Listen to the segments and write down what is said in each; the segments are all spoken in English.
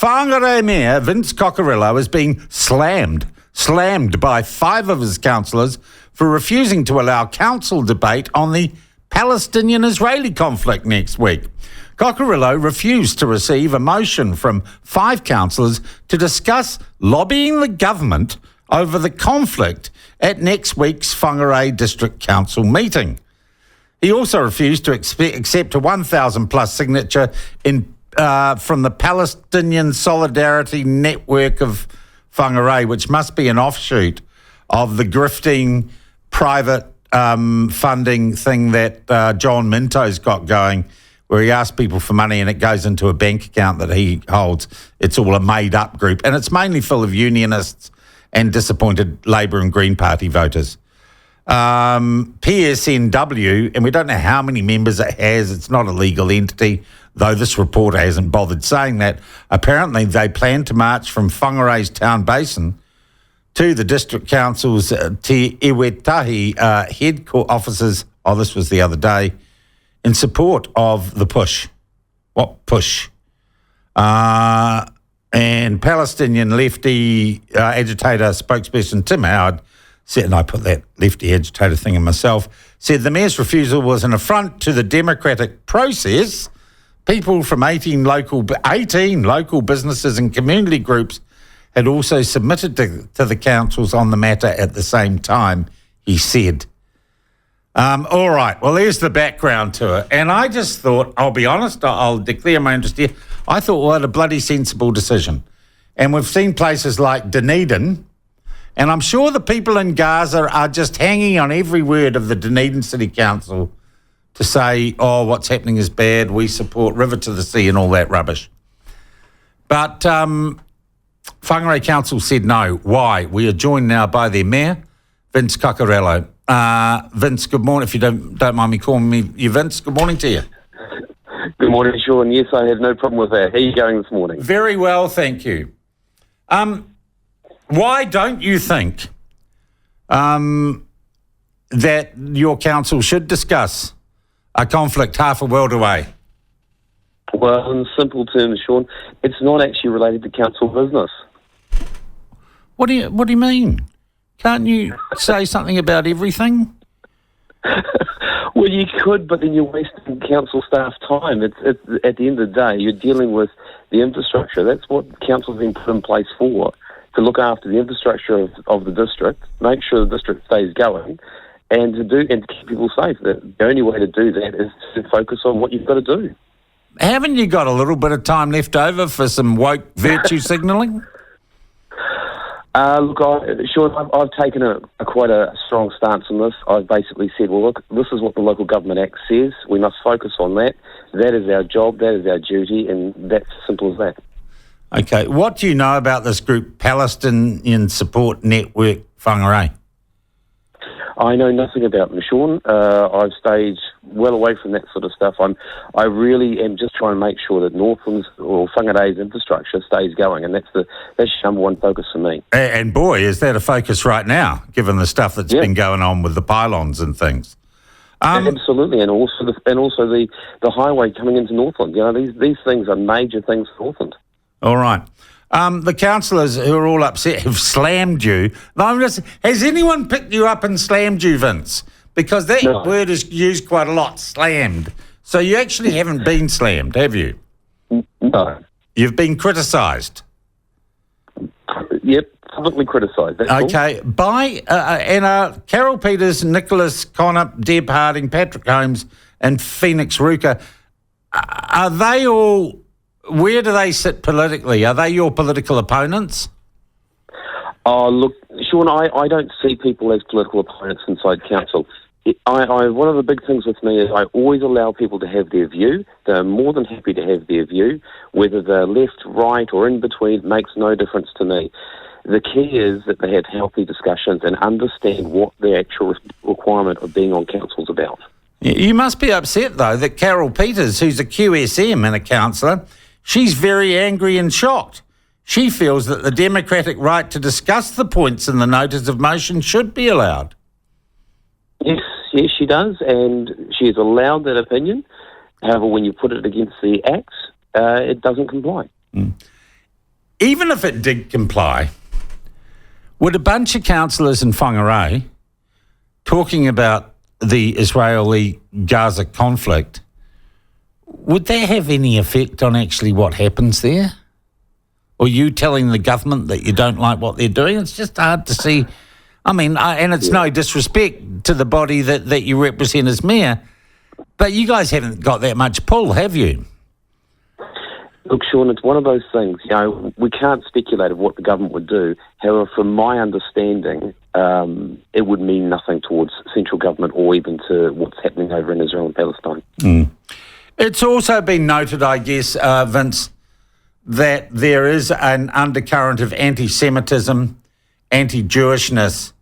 Whangarei Mayor Vince Cocurullo is being slammed by 5 of his councillors for refusing to allow council debate on the Palestinian-Israeli conflict next week. Cocurullo refused to receive a motion from 5 councillors to discuss lobbying the government over the conflict at next week's Whangarei District Council meeting. He also refused to accept a 1,000-plus signature from the Palestinian Solidarity Network of Whangarei, which must be an offshoot of the grifting private funding thing that John Minto's got going, where he asks people for money and it goes into a bank account that he holds. It's all a made-up group, and it's mainly full of unionists and disappointed Labor and Green Party voters. PSNW, and we don't know how many members it has. It's not a legal entity, though this reporter hasn't bothered saying that. Apparently, they plan to march from Whangarei's town basin to the District Council's Te Iwetahi head offices. Oh, this was the other day, in support of the push. What push? And Palestinian lefty agitator spokesperson Tim Howard said, and I put that lefty agitator thing in myself, said the mayor's refusal was an affront to the democratic process. People from 18 local businesses and community groups had also submitted to the councils on the matter at the same time, he said. All right, well, there's the background to it. And I just thought, I'll be honest, I'll declare my interest here. I thought, what a bloody sensible decision. And we've seen places like Dunedin, and I'm sure the people in Gaza are just hanging on every word of the Dunedin City Council to say, oh, what's happening is bad, we support River to the Sea and all that rubbish. But Whangarei Council said no. Why? We are joined now by their mayor, Vince Cocurullo. Vince, good morning. If you don't mind me calling me you Vince, good morning to you. Good morning, Sean. Yes, I have no problem with that. How are you going this morning? Very well, thank you. Why don't you think that your council should discuss a conflict half a world away? Well, in simple terms, Sean, it's not actually related to council business. What do you mean? Can't you say something about everything? Well, you could, but then you're wasting council staff time. It's at the end of the day, you're dealing with the infrastructure. That's what council's been put in place for, to look after the infrastructure of the district, make sure the district stays going, and to keep people safe. The only way to do that is to focus on what you've got to do. Haven't you got a little bit of time left over for some woke virtue signalling? Look, Sean, I've taken quite a strong stance on this. I've basically said, well, look, this is what the Local Government Act says. We must focus on that. That is our job, that is our duty, and that's as simple as that. Okay. What do you know about this group, Palestinian Support Network Whangarei? I know nothing about them, Sean. I've stayed well away from that sort of stuff. I really am just trying to make sure that Northland's or Whangarei's infrastructure stays going, and that's number one focus for me. And boy, is that a focus right now, given the stuff that's been going on with the pylons and things. Absolutely, and also the highway coming into Northland. You know, these things are major things for Northland. All right. The councillors who are all upset have slammed you. Has anyone picked you up and slammed you, Vince? Because that word is used quite a lot, slammed. So you actually haven't been slammed, have you? No. You've been criticised? Yep, publicly criticised. Okay. Cool. By Carol Peters, Nicholas Connor, Deb Harding, Patrick Holmes and Phoenix Ruka, are they all... Where do they sit politically? Are they your political opponents? Oh, look, Sean, I don't see people as political opponents inside council. One of the big things with me is I always allow people to have their view. They're more than happy to have their view. Whether they're left, right or in between makes no difference to me. The key is that they have healthy discussions and understand what the actual requirement of being on council is about. You must be upset, though, that Carol Peters, who's a QSM and a councillor, she's very angry and shocked. She feels that the democratic right to discuss the points in the notice of motion should be allowed. Yes, she does, and she has allowed that opinion. However, when you put it against the Acts, it doesn't comply. even if it did comply, would a bunch of councillors in Whangarei talking about the Israeli-Gaza conflict, would that have any effect on actually what happens there? Or you telling the government that you don't like what they're doing? It's just hard to see. I mean, and it's no disrespect to the body that you represent as mayor, but you guys haven't got that much pull, have you? Look, Sean, it's one of those things. We can't speculate of what the government would do. However, from my understanding, it would mean nothing towards central government or even to what's happening over in Israel and Palestine. Mm. It's also been noted, I guess, Vince, that there is an undercurrent of anti-Semitism, anti-Jewishness,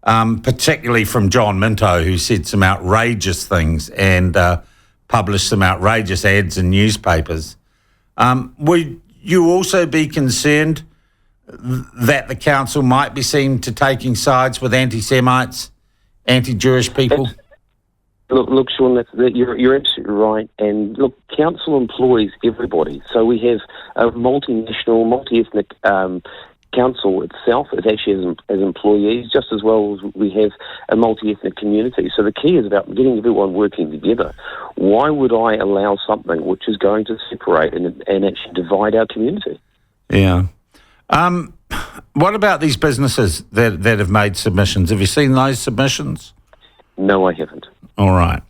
particularly from John Minto, who said some outrageous things and published some outrageous ads in newspapers. Would you also be concerned that the council might be seen to taking sides with anti-Semites, anti-Jewish people? Look, Sean, you're absolutely right. And look, council employs everybody. So we have a multinational, multi-ethnic council itself. It actually has employees just as well as we have a multi-ethnic community. So the key is about getting everyone working together. Why would I allow something which is going to separate and actually divide our community? Yeah. What about these businesses that have made submissions? Have you seen those submissions? No, I haven't. All right.